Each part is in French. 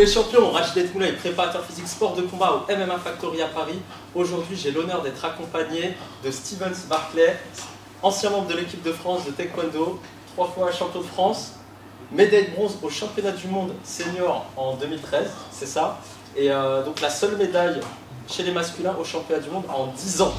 les champions, Rachid Moulay, préparateur physique sport de combat au MMA Factory à Paris. Aujourd'hui, j'ai l'honneur d'être accompagné de Steven Barclay, ancien membre de l'équipe de France de taekwondo, 3 fois champion de France, médaille de bronze au championnat du monde senior en 2013, c'est ça. Et donc la seule médaille chez les masculins au championnat du monde en 10 ans.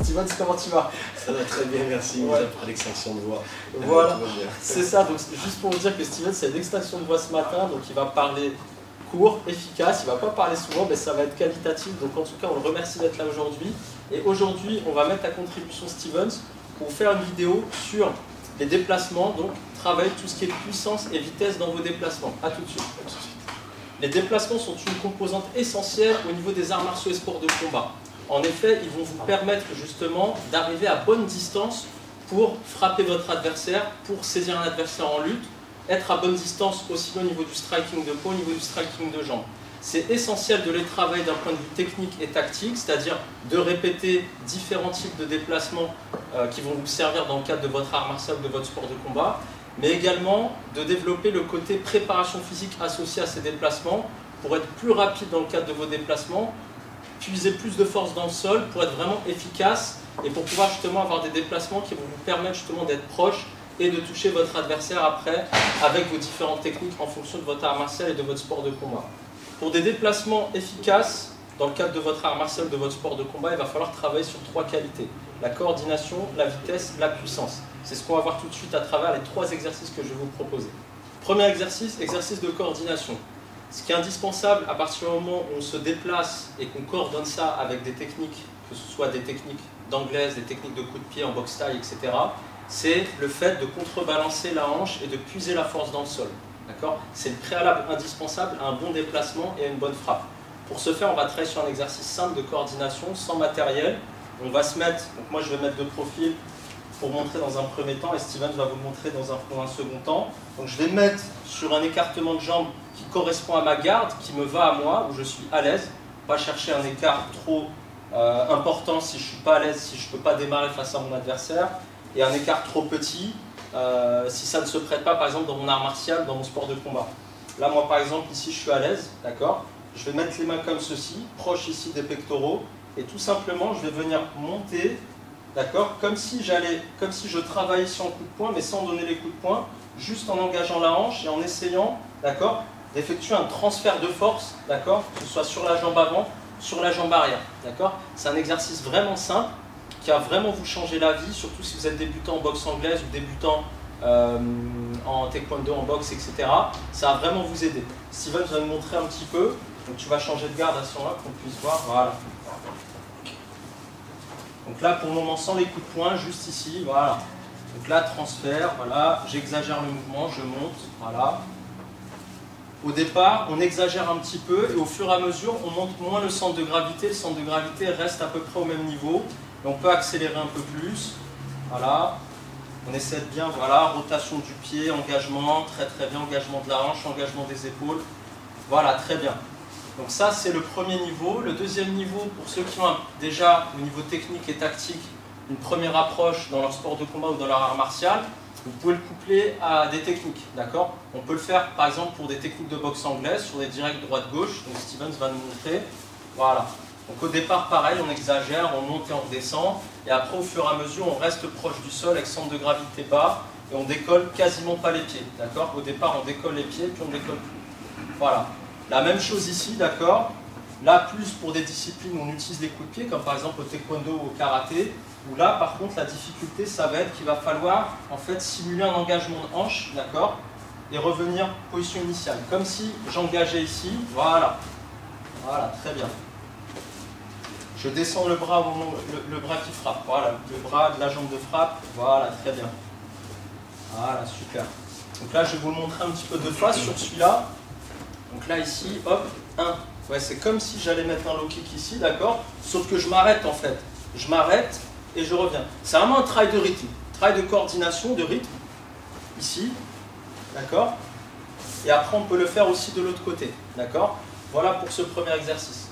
Steven, comment tu vas? Ça va très bien, merci. Ouais. Par l'extinction de voix. Voilà, c'est ça. Donc juste pour vous dire que Steven, c'est l'extinction de voix ce matin, donc il va parler court, efficace, il ne va pas parler souvent, mais ça va être qualitatif. Donc en tout cas, on le remercie d'être là aujourd'hui. Et aujourd'hui, on va mettre à contribution Steven pour faire une vidéo sur les déplacements, donc travailler tout ce qui est puissance et vitesse dans vos déplacements. A tout de suite. Les déplacements sont une composante essentielle au niveau des arts martiaux et sports de combat. En effet, ils vont vous permettre justement d'arriver à bonne distance pour frapper votre adversaire, pour saisir un adversaire en lutte, être à bonne distance aussi au niveau du striking de peau, au niveau du striking de jambes. C'est essentiel de les travailler d'un point de vue technique et tactique, c'est-à-dire de répéter différents types de déplacements qui vont vous servir dans le cadre de votre art martial, de votre sport de combat, mais également de développer le côté préparation physique associé à ces déplacements pour être plus rapide dans le cadre de vos déplacements, puiser plus de force dans le sol pour être vraiment efficace et pour pouvoir justement avoir des déplacements qui vont vous permettre justement d'être proche et de toucher votre adversaire après avec vos différentes techniques en fonction de votre art martial et de votre sport de combat. Pour des déplacements efficaces, dans le cadre de votre art martial, de votre sport de combat, il va falloir travailler sur 3 qualités. La coordination, la vitesse, la puissance. C'est ce qu'on va voir tout de suite à travers les 3 exercices que je vais vous proposer. Premier exercice, exercice de coordination. Ce qui est indispensable à partir du moment où on se déplace et qu'on coordonne ça avec des techniques, que ce soit des techniques d'anglaise, des techniques de coup de pied en boxe taille, etc., c'est le fait de contrebalancer la hanche et de puiser la force dans le sol. C'est le préalable indispensable à un bon déplacement et à une bonne frappe. Pour ce faire, on va travailler sur un exercice simple de coordination, sans matériel. On va se mettre, donc moi je vais mettre de profil pour montrer dans un premier temps et Steven va vous montrer dans un second temps. Donc je vais me mettre sur un écartement de jambes qui correspond à ma garde, qui me va à moi, où je suis à l'aise. Pas chercher un écart trop important si je ne suis pas à l'aise, si je ne peux pas démarrer face à mon adversaire, et un écart trop petit si ça ne se prête pas, par exemple, dans mon art martial, dans mon sport de combat. Là, moi, par exemple, ici, je suis à l'aise, d'accord? Je vais mettre les mains comme ceci, proche ici des pectoraux, et tout simplement, je vais venir monter, d'accord? Comme si je travaillais ici en coup de poing, mais sans donner les coups de poing, juste en engageant la hanche et en essayant, d'accord, d'effectuer un transfert de force, d'accord, que ce soit sur la jambe avant, sur la jambe arrière, d'accord? C'est un exercice vraiment simple qui va vraiment vous changer la vie, surtout si vous êtes débutant en boxe anglaise ou débutant en taekwondo, en boxe, etc. Ça va vraiment vous aider. Steven va nous montrer un petit peu, donc tu vas changer de garde à ce moment-là qu'on puisse voir, voilà. Donc là, pour le moment, sans les coups de poing, juste ici, voilà. Donc là, transfert, voilà, j'exagère le mouvement, je monte, voilà. Au départ, on exagère un petit peu et au fur et à mesure, on monte moins le centre de gravité. Le centre de gravité reste à peu près au même niveau. Et on peut accélérer un peu plus. Voilà. On essaie de bien, voilà, rotation du pied, engagement, très très bien, engagement de la hanche, engagement des épaules. Voilà, très bien. Donc ça, c'est le premier niveau. Le deuxième niveau, pour ceux qui ont déjà, au niveau technique et tactique, une première approche dans leur sport de combat ou dans leur art martial, vous pouvez le coupler à des techniques, d'accord? On peut le faire, par exemple, pour des techniques de boxe anglaise, sur des directs droite-gauche. Donc Steven va nous montrer. Voilà. Donc au départ, pareil, on exagère, on monte et on redescend. Et après, au fur et à mesure, on reste proche du sol avec centre de gravité bas. Et on décolle quasiment pas les pieds, d'accord? Au départ, on décolle les pieds, puis on décolle plus. Voilà. La même chose ici, d'accord? Là, plus pour des disciplines où on utilise les coups de pied, comme par exemple au taekwondo ou au karaté, où là, par contre, la difficulté, ça va être qu'il va falloir, en fait, simuler un engagement de hanche, d'accord? Et revenir position initiale, comme si j'engageais ici, voilà. Voilà, très bien. Je descends le bras au moment, le bras qui frappe, voilà, le bras de la jambe de frappe, voilà, très bien. Voilà, super. Donc là, je vais vous le montrer un petit peu de face sur celui-là. Donc là, ici, hop, 1. Ouais, c'est comme si j'allais mettre un low kick ici, d'accord? Sauf que je m'arrête en fait. Je m'arrête et je reviens. C'est vraiment un travail de rythme, travail de coordination, de rythme, ici, d'accord? Et après, on peut le faire aussi de l'autre côté, d'accord? Voilà pour ce premier exercice.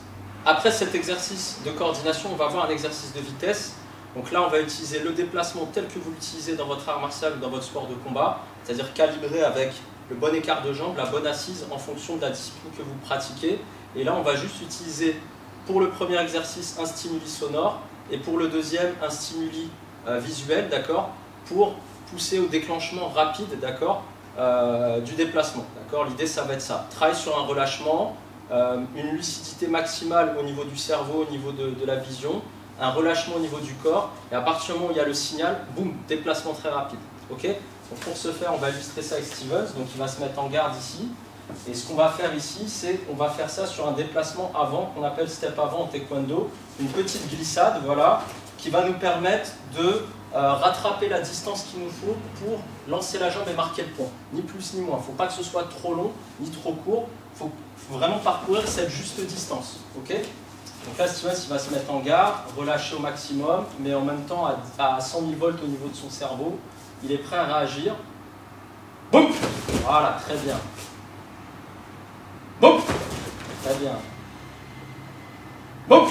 Après cet exercice de coordination, on va voir un exercice de vitesse. Donc là, on va utiliser le déplacement tel que vous l'utilisez dans votre art martial ou dans votre sport de combat, c'est-à-dire calibré avec le bon écart de jambe, la bonne assise en fonction de la discipline que vous pratiquez. Et là, on va juste utiliser pour le premier exercice un stimuli sonore et pour le deuxième un stimuli visuel, d'accord, pour pousser au déclenchement rapide, d'accord, du déplacement, d'accord. L'idée, ça va être ça. Travaille sur un relâchement, une lucidité maximale au niveau du cerveau, au niveau de la vision, un relâchement au niveau du corps, et à partir du moment où il y a le signal, boum, déplacement très rapide. Ok. Donc pour ce faire, on va illustrer ça avec Stevens, donc il va se mettre en garde ici, et ce qu'on va faire ici, c'est qu'on va faire ça sur un déplacement avant, qu'on appelle step avant en taekwondo, une petite glissade, voilà, qui va nous permettre de rattraper la distance qu'il nous faut pour lancer la jambe et marquer le point, ni plus ni moins. Il ne faut pas que ce soit trop long, ni trop court, il faut vraiment parcourir cette juste distance, ok. Donc là, Stevens, il va se mettre en garde, relâcher au maximum, mais en même temps à 100 000 volts au niveau de son cerveau. Il est prêt à réagir. Boum! Voilà, très bien. Boum! Très bien. Boum!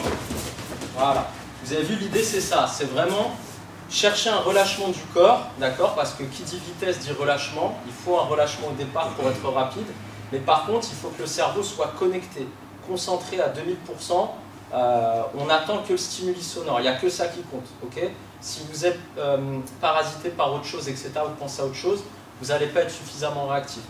Voilà. Vous avez vu, l'idée, c'est ça. C'est vraiment chercher un relâchement du corps, d'accord? Parce que qui dit vitesse dit relâchement. Il faut un relâchement au départ pour être rapide. Mais par contre, il faut que le cerveau soit connecté, concentré à 2000%. On attend que le stimuli sonore, il n'y a que ça qui compte. Okay. Si vous êtes parasité par autre chose, etc., vous pensez à autre chose, vous n'allez pas être suffisamment réactif.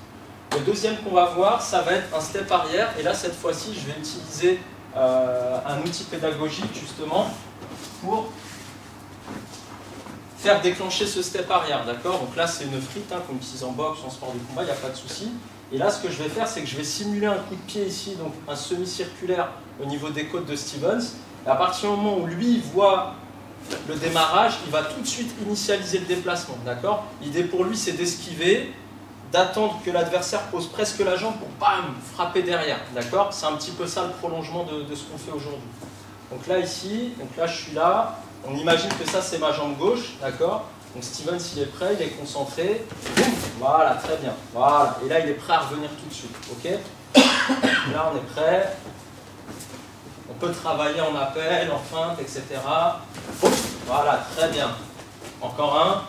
Le deuxième qu'on va voir, ça va être un step arrière. Et là, cette fois-ci, je vais utiliser un outil pédagogique justement pour faire déclencher ce step arrière. D'accord. Donc là, c'est une frite hein, qu'on utilise en boxe, en sport de combat, il n'y a pas de souci. Et là, ce que je vais faire, c'est que je vais simuler un coup de pied ici, donc un semi-circulaire au niveau des côtes de Stevens. Et à partir du moment où lui voit le démarrage, il va tout de suite initialiser le déplacement. D'accord. L'idée pour lui, c'est d'esquiver, d'attendre que l'adversaire pose presque la jambe pour bam, frapper derrière. D'accord. C'est un petit peu ça le prolongement de ce qu'on fait aujourd'hui. Donc là, ici, donc là, je suis là. On imagine que ça, c'est ma jambe gauche. D'accord. Donc Stevens, il est prêt, il est concentré. Boum, voilà, très bien. Voilà. Et là, il est prêt à revenir tout de suite. Ok. Là, on est prêt. On peut travailler en appel, en feinte, etc. Boum, voilà, très bien. Encore un.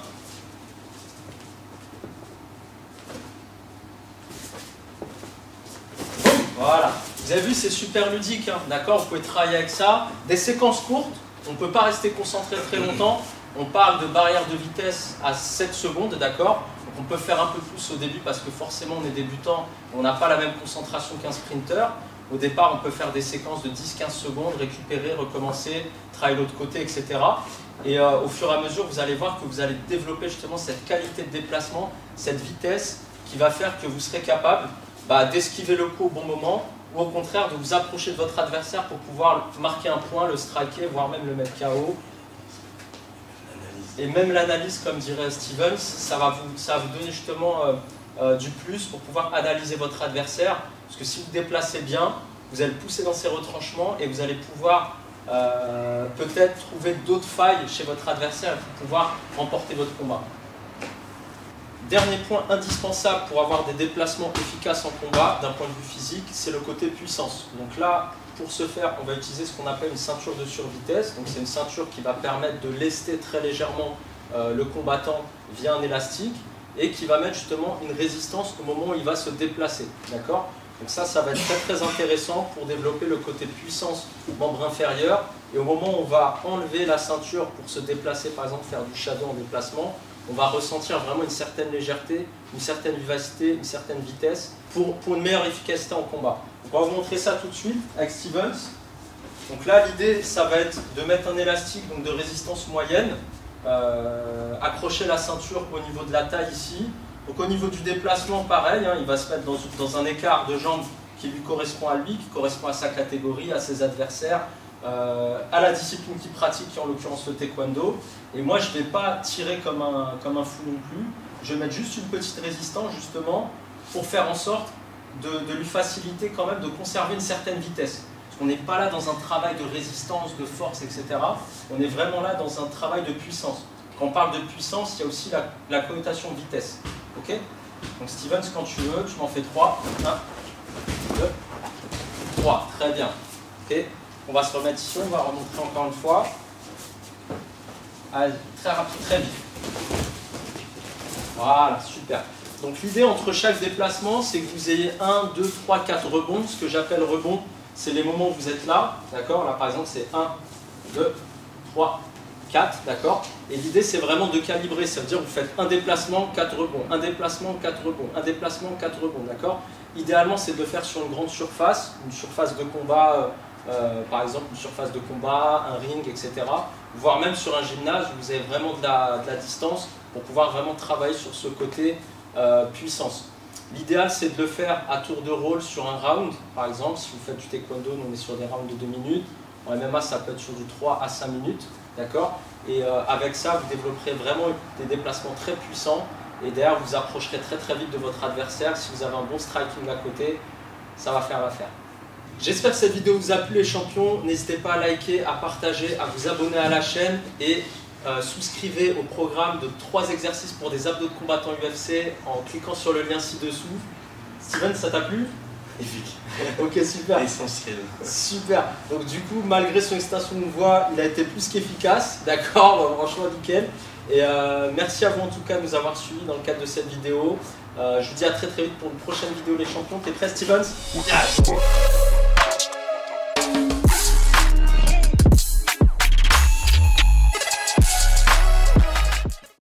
Boum, voilà. Vous avez vu, c'est super ludique. Hein, d'accord. Vous pouvez travailler avec ça. Des séquences courtes. On ne peut pas rester concentré très longtemps. On parle de barrière de vitesse à 7 secondes, d'accord. Donc on peut faire un peu plus au début parce que forcément on est débutant, on n'a pas la même concentration qu'un sprinter. Au départ, on peut faire des séquences de 10-15 secondes, récupérer, recommencer, travailler l'autre côté, etc. Et au fur et à mesure, vous allez voir que vous allez développer justement cette qualité de déplacement, cette vitesse qui va faire que vous serez capable d'esquiver le coup au bon moment ou au contraire de vous approcher de votre adversaire pour pouvoir marquer un point, le striker, voire même le mettre KO. Et même l'analyse, comme dirait Stevens, ça va vous donner justement du plus pour pouvoir analyser votre adversaire. Parce que si vous déplacez bien, vous allez le pousser dans ses retranchements et vous allez pouvoir peut-être trouver d'autres failles chez votre adversaire pour pouvoir remporter votre combat. Dernier point indispensable pour avoir des déplacements efficaces en combat, d'un point de vue physique, c'est le côté puissance. Donc là, pour ce faire, on va utiliser ce qu'on appelle une ceinture de survitesse. Donc c'est une ceinture qui va permettre de lester très légèrement le combattant via un élastique et qui va mettre justement une résistance au moment où il va se déplacer. D'accord ? Donc ça va être très très intéressant pour développer le côté puissance du membre inférieur. Et au moment où on va enlever la ceinture pour se déplacer, par exemple faire du shadow en déplacement, on va ressentir vraiment une certaine légèreté, une certaine vivacité, une certaine vitesse pour une meilleure efficacité en combat. On va vous montrer ça tout de suite avec Stevens. Donc là, l'idée, ça va être de mettre un élastique donc de résistance moyenne, accrocher la ceinture au niveau de la taille ici. Donc au niveau du déplacement, pareil, hein, il va se mettre dans un écart de jambes qui lui correspond à lui, qui correspond à sa catégorie, à ses adversaires, à la discipline qu'il pratique, qui est en l'occurrence le taekwondo. Et moi, je ne vais pas tirer comme un fou non plus. Je vais mettre juste une petite résistance, justement, pour faire en sorte de lui faciliter quand même de conserver une certaine vitesse. Parce qu'on n'est pas là dans un travail de résistance, de force, etc. On est vraiment là dans un travail de puissance. Quand on parle de puissance, il y a aussi la connotation de vitesse. Ok ? Donc Stevens, quand tu veux, tu m'en fais 3. 1, 2, 3. Très bien. Ok ? On va se remettre ici, on va remontrer encore une fois. Allez, très rapide, très vite. Voilà, super. Donc l'idée entre chaque déplacement, c'est que vous ayez 1, 2, 3, 4 rebonds. Ce que j'appelle rebond, c'est les moments où vous êtes là. D'accord? Là, par exemple, c'est 1, 2, 3, 4. D'accord? Et l'idée, c'est vraiment de calibrer. Ça veut dire que vous faites un déplacement, 4 rebonds. Un déplacement, 4 rebonds. Un déplacement, 4 rebonds. D'accord? Idéalement, c'est de le faire sur une grande surface, une surface de combat, par exemple une surface de combat, un ring, etc. Voire même sur un gymnase où vous avez vraiment de la distance pour pouvoir vraiment travailler sur ce côté puissance. L'idéal, c'est de le faire à tour de rôle sur un round. Par exemple, si vous faites du taekwondo, on est sur des rounds de 2 minutes. En MMA, ça peut être sur du 3 à 5 minutes. D'accord? Et avec ça, vous développerez vraiment des déplacements très puissants. Et derrière, vous approcherez très très vite de votre adversaire. Si vous avez un bon striking à côté, ça va faire l'affaire. J'espère que cette vidéo vous a plu les champions. N'hésitez pas à liker, à partager, à vous abonner à la chaîne et souscrivez au programme de 3 exercices pour des abdos de combattants UFC en cliquant sur le lien ci-dessous. Steven, ça t'a plu? Magnifique. Ok, super. Essentiel. Super. Donc du coup, malgré son extension de voix, il a été plus qu'efficace. D'accord, franchement nickel. Et merci à vous en tout cas de nous avoir suivis dans le cadre de cette vidéo. Je vous dis à très très vite pour une prochaine vidéo les champions. T'es prêt, Steven? Yes.